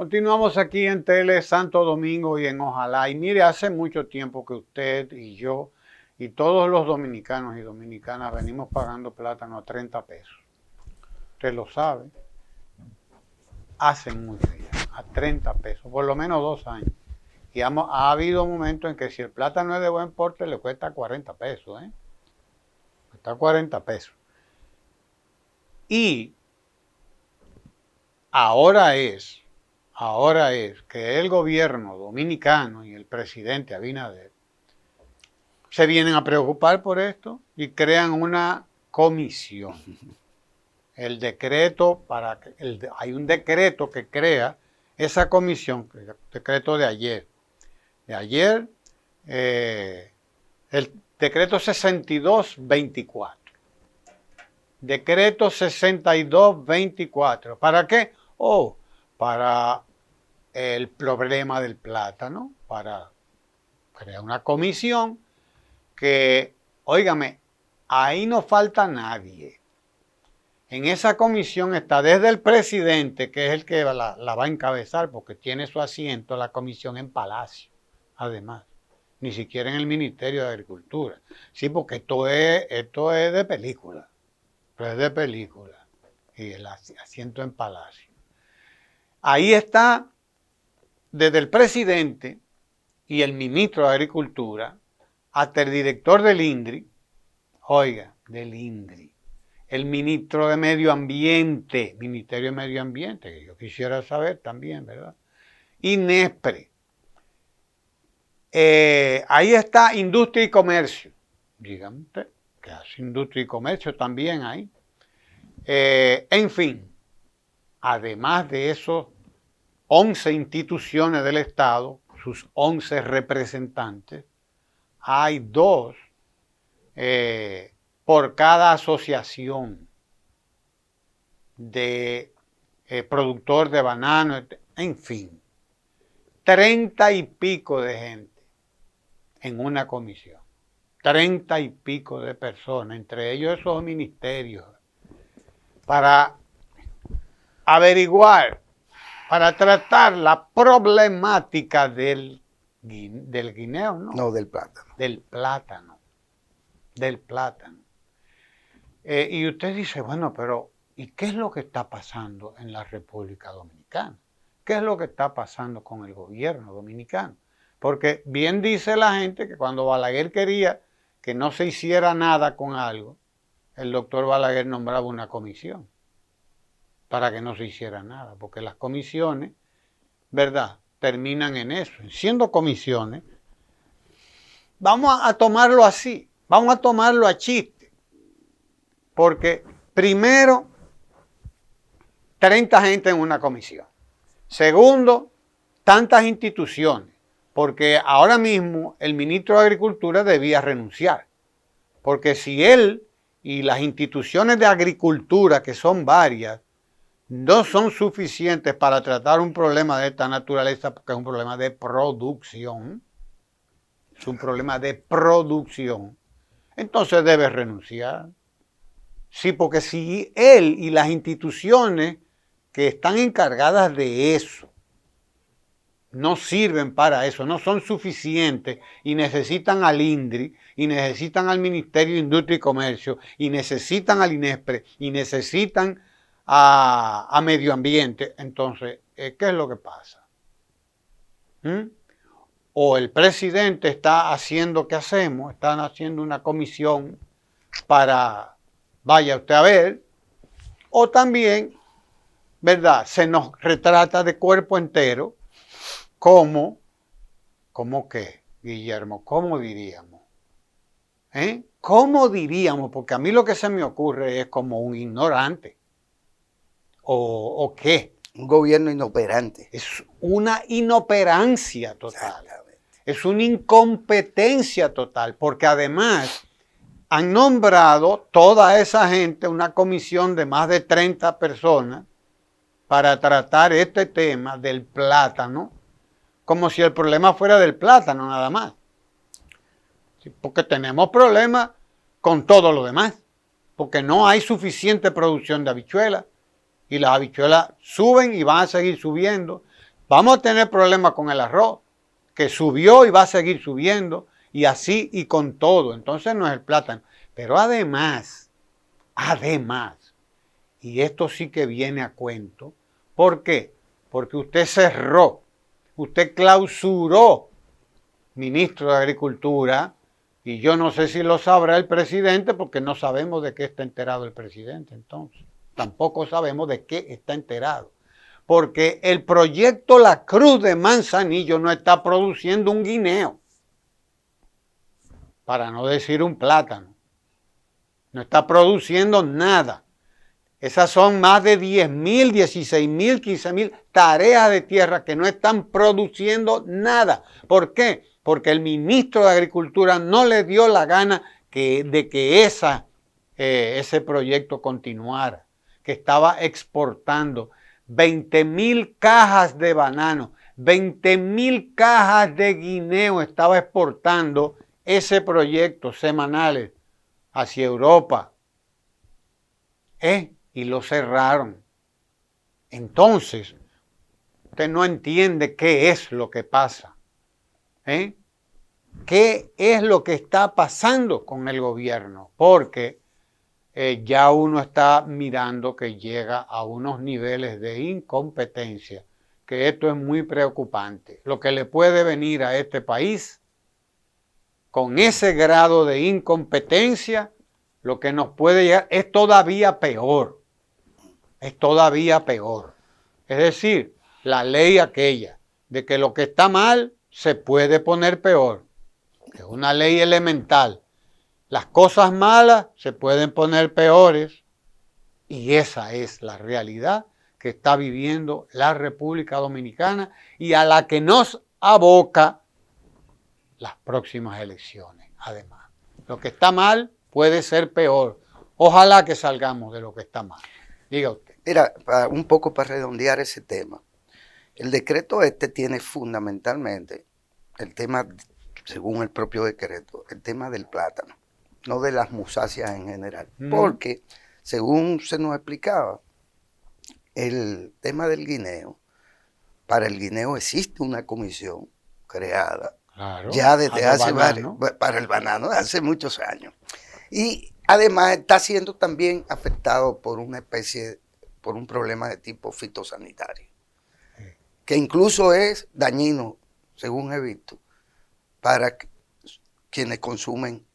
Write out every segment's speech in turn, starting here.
Continuamos aquí en Tele Santo Domingo y en Ojalá. Y mire, hace mucho tiempo que usted y yo y todos los dominicanos y dominicanas venimos pagando plátano a 30 pesos. Usted lo sabe. Hace mucho ya, a 30 pesos, por lo menos 2 años. Y ha habido momentos en que si el plátano es de buen porte le cuesta 40 pesos. Cuesta 40 pesos. Y ahora es que el gobierno dominicano y el presidente Abinader se vienen a preocupar por esto y crean una comisión. El decreto hay un decreto que crea esa comisión, el decreto de ayer. El decreto 6224. Decreto 6224. ¿Para qué? Para el problema del plátano, para crear una comisión que, óigame, ahí no falta nadie. En esa comisión está desde el presidente, que es el que la va a encabezar, porque tiene su asiento la comisión en Palacio, además, ni siquiera en el Ministerio de Agricultura. Sí, porque esto es de película, y el asiento en Palacio. Ahí está desde el presidente y el ministro de Agricultura hasta el director del INDRI, el ministro de Medio Ambiente, Ministerio de Medio Ambiente, que yo quisiera saber también, ¿verdad? INESPRE. Ahí está Industria y Comercio. Dígame usted, ¿qué hace Industria y Comercio también ahí? En fin, además de esos 11 instituciones del Estado, sus 11 representantes, hay 2 por cada asociación de productor de banano, en fin, 30 y pico de gente en una comisión, 30 y pico de personas, entre ellos esos ministerios, para averiguar, para tratar la problemática del guineo, ¿no? No, del plátano. Del plátano. Y usted dice, bueno, pero ¿y qué es lo que está pasando en la República Dominicana? ¿Qué es lo que está pasando con el gobierno dominicano? Porque bien dice la gente que cuando Balaguer quería que no se hiciera nada con algo, el doctor Balaguer nombraba una comisión para que no se hiciera nada, porque las comisiones, ¿verdad?, terminan en eso, siendo comisiones. Vamos a tomarlo así, vamos a tomarlo a chiste, porque primero, 30 gente en una comisión. Segundo, tantas instituciones, porque ahora mismo el ministro de Agricultura debía renunciar, porque si él y las instituciones de agricultura, que son varias, no son suficientes para tratar un problema de esta naturaleza, porque es un problema de producción, entonces debe renunciar. Sí, porque si él y las instituciones que están encargadas de eso no sirven para eso, no son suficientes y necesitan al INDRI, y necesitan al Ministerio de Industria y Comercio, y necesitan al INESPRE, y necesitan a Medio Ambiente, entonces, ¿qué es lo que pasa? O el presidente está haciendo, ¿qué hacemos? Están haciendo una comisión para, vaya usted a ver, o también, ¿verdad?, se nos retrata de cuerpo entero, ¿cómo qué, Guillermo? ¿Cómo diríamos? ¿Cómo diríamos? Porque a mí lo que se me ocurre es como un ignorante. ¿O qué? Un gobierno inoperante. Es una inoperancia total. Es una incompetencia total, porque además han nombrado toda esa gente, una comisión de más de 30 personas, para tratar este tema del plátano, como si el problema fuera del plátano nada más. Sí, porque tenemos problemas con todo lo demás, porque no hay suficiente producción de habichuelas, y las habichuelas suben y van a seguir subiendo. Vamos a tener problemas con el arroz, que subió y va a seguir subiendo, y así y con todo. Entonces no es el plátano. Pero además, y esto sí que viene a cuento, ¿por qué? Porque usted cerró, usted clausuró, ministro de Agricultura, y yo no sé si lo sabrá el presidente, porque no sabemos de qué está enterado el presidente entonces. Tampoco sabemos de qué está enterado. Porque el proyecto La Cruz de Manzanillo no está produciendo un guineo, para no decir un plátano. No está produciendo nada. Esas son más de 10.000, 16.000, 15.000 tareas de tierra que no están produciendo nada. ¿Por qué? Porque el ministro de Agricultura no le dio la gana de que ese proyecto continuara, que estaba exportando 20.000 cajas de banano, 20.000 cajas de guineo estaba exportando ese proyecto semanales hacia Europa. Y lo cerraron. Entonces, usted no entiende qué es lo que pasa. ¿Qué es lo que está pasando con el gobierno? Porque ya uno está mirando que llega a unos niveles de incompetencia, que esto es muy preocupante. Lo que le puede venir a este país con ese grado de incompetencia, lo que nos puede llegar es todavía peor. Es todavía peor. Es decir, la ley aquella de que lo que está mal se puede poner peor. Es una ley elemental. Las cosas malas se pueden poner peores y esa es la realidad que está viviendo la República Dominicana y a la que nos aboca las próximas elecciones. Además, lo que está mal puede ser peor. Ojalá que salgamos de lo que está mal. Diga usted. Mira, un poco para redondear ese tema. El decreto tiene fundamentalmente el tema, según el propio decreto, el tema del plátano, no de las musáceas en general. Porque, según se nos explicaba, el tema del guineo, para el guineo existe una comisión creada, claro, ya desde hace varios, para el banano, hace muchos años. Y además está siendo también afectado por por un problema de tipo fitosanitario, que incluso es dañino, según he visto, para quienes consumen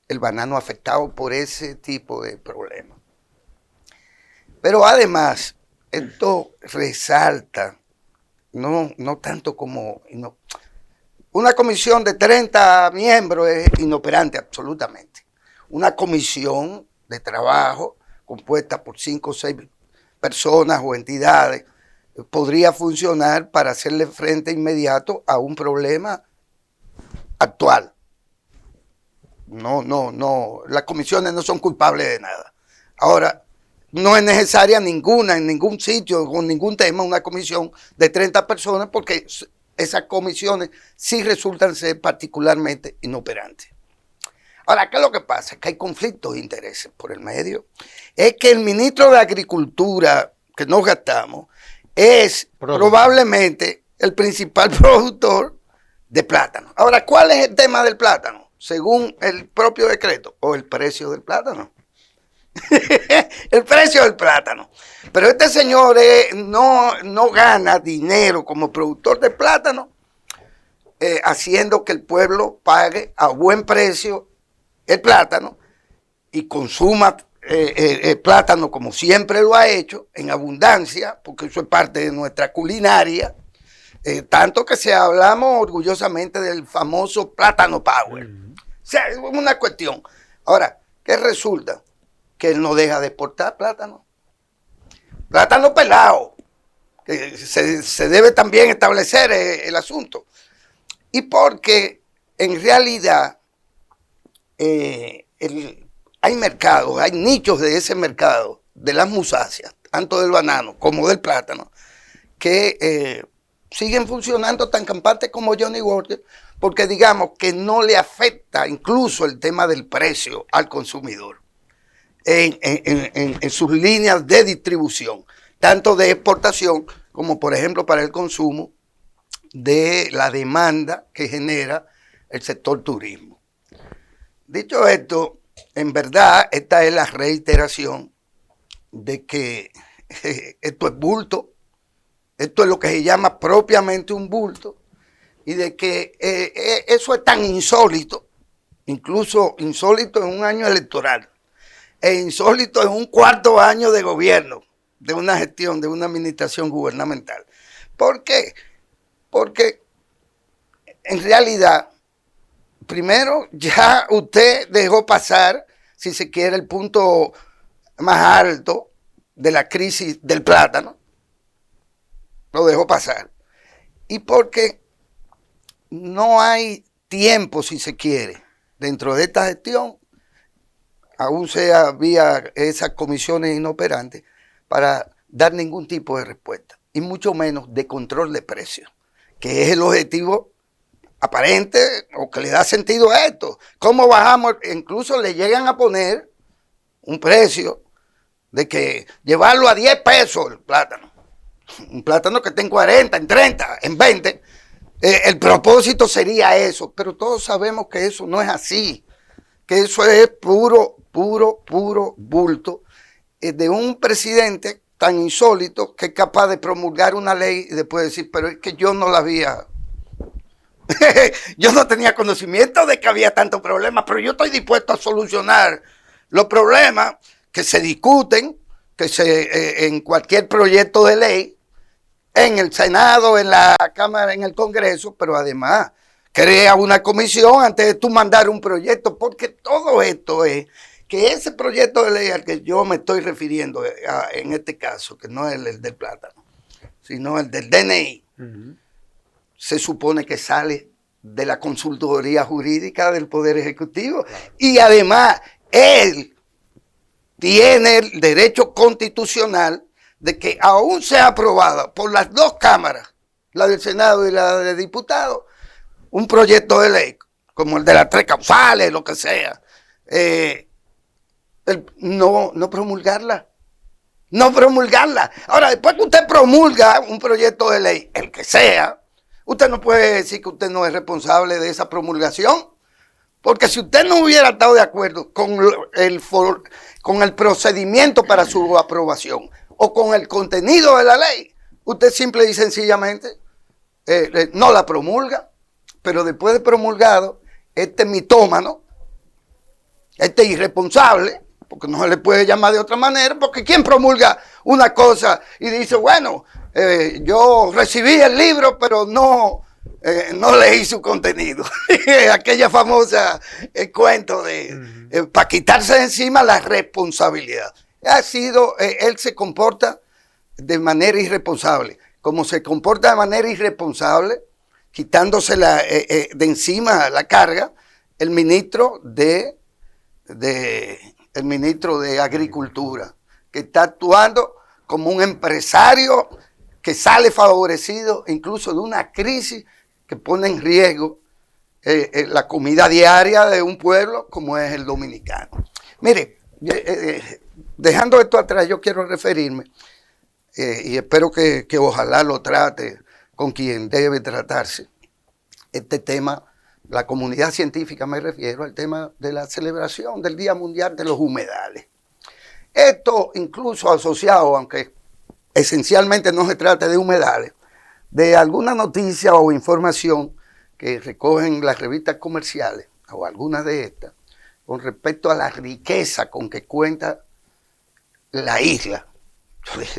el banano afectado por ese tipo de problemas. Pero además, esto resalta, no tanto como... una comisión de 30 miembros es inoperante absolutamente. Una comisión de trabajo compuesta por 5 o 6 personas o entidades podría funcionar para hacerle frente inmediato a un problema actual. Las comisiones no son culpables de nada. Ahora, no es necesaria ninguna, en ningún sitio, con ningún tema, una comisión de 30 personas, porque esas comisiones sí resultan ser particularmente inoperantes. Ahora, ¿qué es lo que pasa? Que hay conflictos de intereses por el medio. Es que el ministro de Agricultura, que nos gastamos, es probablemente el principal productor de plátano. Ahora, ¿cuál es el tema del plátano? Según el propio decreto, o el precio del plátano. El precio del plátano. Pero este señor no gana dinero como productor de plátano, haciendo que el pueblo pague a buen precio el plátano y consuma el plátano como siempre lo ha hecho, en abundancia, porque eso es parte de nuestra culinaria, tanto que hablamos orgullosamente del famoso plátano power. O sea, es una cuestión. Ahora, ¿qué resulta? Que él no deja de exportar plátano. Plátano pelado, que se debe también establecer el asunto. Y porque en realidad hay mercados, hay nichos de ese mercado, de las musáceas, tanto del banano como del plátano, que siguen funcionando tan campantes como Johnny Walker, porque digamos que no le afecta incluso el tema del precio al consumidor en sus líneas de distribución, tanto de exportación como por ejemplo para el consumo de la demanda que genera el sector turismo. Dicho esto, en verdad esta es la reiteración de que esto es bulto, esto es lo que se llama propiamente un bulto, y de que eso es tan insólito, incluso insólito en un año electoral, e insólito en un cuarto año de gobierno, de una gestión, de una administración gubernamental. ¿Por qué? Porque en realidad, primero, ya usted dejó pasar, si se quiere, el punto más alto de la crisis del plátano. Lo dejó pasar. Y porque no hay tiempo, si se quiere, dentro de esta gestión, aún sea vía esas comisiones inoperantes, para dar ningún tipo de respuesta, y mucho menos de control de precios, que es el objetivo aparente o que le da sentido a esto. ¿Cómo bajamos? Incluso le llegan a poner un precio de que llevarlo a 10 pesos el plátano. Un plátano que esté en 40, en 30, en 20. El propósito sería eso, pero todos sabemos que eso no es así, que eso es puro bulto de un presidente tan insólito que es capaz de promulgar una ley y después decir, pero es que yo no la había, yo no tenía conocimiento de que había tantos problemas, pero yo estoy dispuesto a solucionar los problemas que se discuten, en cualquier proyecto de ley, en el Senado, en la Cámara, en el Congreso, pero además crea una comisión antes de tú mandar un proyecto, porque todo esto es que ese proyecto de ley al que yo me estoy refiriendo en este caso, que no es el del plátano, sino el del DNI, se supone que sale de la consultoría jurídica del Poder Ejecutivo, y además él tiene el derecho constitucional de que aún sea aprobada por las dos cámaras, la del Senado y la de diputados, un proyecto de ley, como el de las 3 causales, lo que sea, no promulgarla. No promulgarla. Ahora, después que usted promulga un proyecto de ley, el que sea, usted no puede decir que usted no es responsable de esa promulgación, porque si usted no hubiera estado de acuerdo con el procedimiento para su aprobación o con el contenido de la ley, usted simple y sencillamente no la promulga. Pero después de promulgado, este mitómano, este irresponsable, porque no se le puede llamar de otra manera, porque ¿quién promulga una cosa y dice, bueno, yo recibí el libro, pero no leí su contenido? Aquella famosa cuento de para quitarse de encima la responsabilidad. Él se comporta de manera irresponsable. Como se comporta de manera irresponsable, quitándose de encima la carga, el ministro de Agricultura, que está actuando como un empresario que sale favorecido incluso de una crisis que pone en riesgo la comida diaria de un pueblo como es el dominicano. Mire, dejando esto atrás, yo quiero referirme, y espero que ojalá lo trate con quien debe tratarse, este tema, la comunidad científica me refiero al tema de la celebración del Día Mundial de los Humedales. Esto incluso asociado, aunque esencialmente no se trata de humedales, de alguna noticia o información que recogen las revistas comerciales, o algunas de estas, con respecto a la riqueza con que cuenta la isla,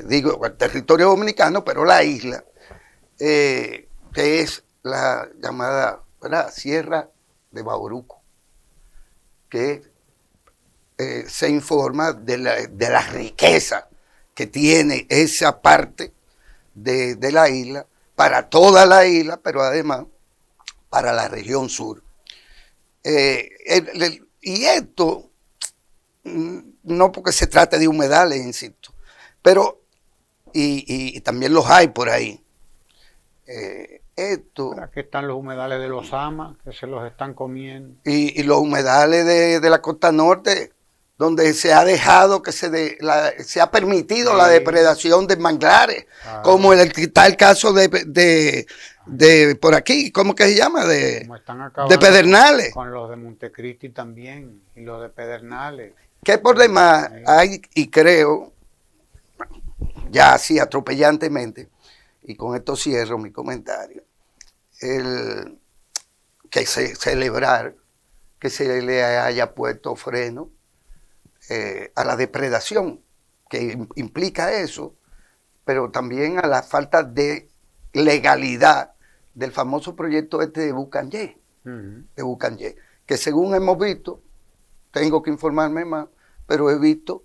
digo el territorio dominicano, pero la isla, que es la llamada, ¿verdad?, Sierra de Bauruco, que se informa de la riqueza que tiene esa parte de la isla, para toda la isla, pero además para la región sur. Y esto, no porque se trate de humedales, insisto, pero, y también los hay por ahí. Aquí están los humedales de los Ama, que se los están comiendo. Y los humedales de la costa norte, donde se ha dejado que se ha permitido la depredación de manglares, como está el caso de por aquí, ¿cómo que se llama? De Pedernales. Con los de Montecristi también, y los de Pedernales. Que por demás hay, y creo, ya así atropellantemente, y con esto cierro mi comentario, celebrar que se le haya puesto freno a la depredación que implica eso, pero también a la falta de legalidad del famoso proyecto de Bucanyé, que según hemos visto, tengo que informarme más, pero he visto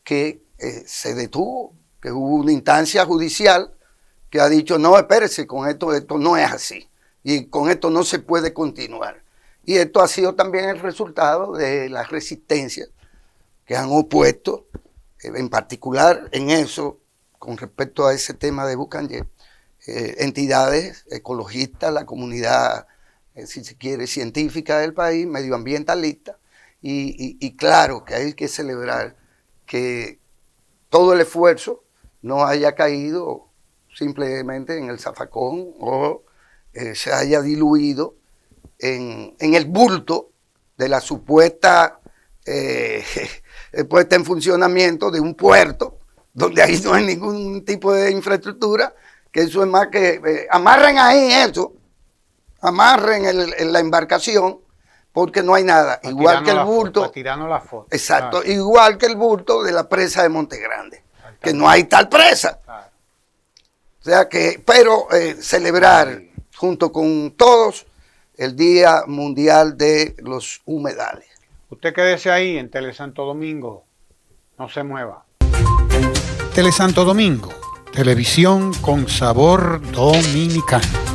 que se detuvo, que hubo una instancia judicial que ha dicho, no, espérese, con esto no es así, y con esto no se puede continuar. Y esto ha sido también el resultado de la resistencia que han opuesto, en particular en eso, con respecto a ese tema de Bucanyé, entidades ecologistas, la comunidad, si se quiere, científica del país, medioambientalista, y claro que hay que celebrar que todo el esfuerzo no haya caído simplemente en el zafacón o se haya diluido en el bulto de la supuesta puesta en funcionamiento de un puerto donde ahí no hay ningún tipo de infraestructura, que eso es más que amarren ahí eso, amarren la embarcación, porque no hay nada, igual que el bulto, tirarnos la foto. Exacto, claro. Igual que el bulto de la presa de Montegrande, que no hay tal presa. Claro. O sea que, pero celebrar junto con todos el Día Mundial de los Humedales. Usted quédese ahí en Tele Santo Domingo, no se mueva. Tele Santo Domingo, televisión con sabor dominicano.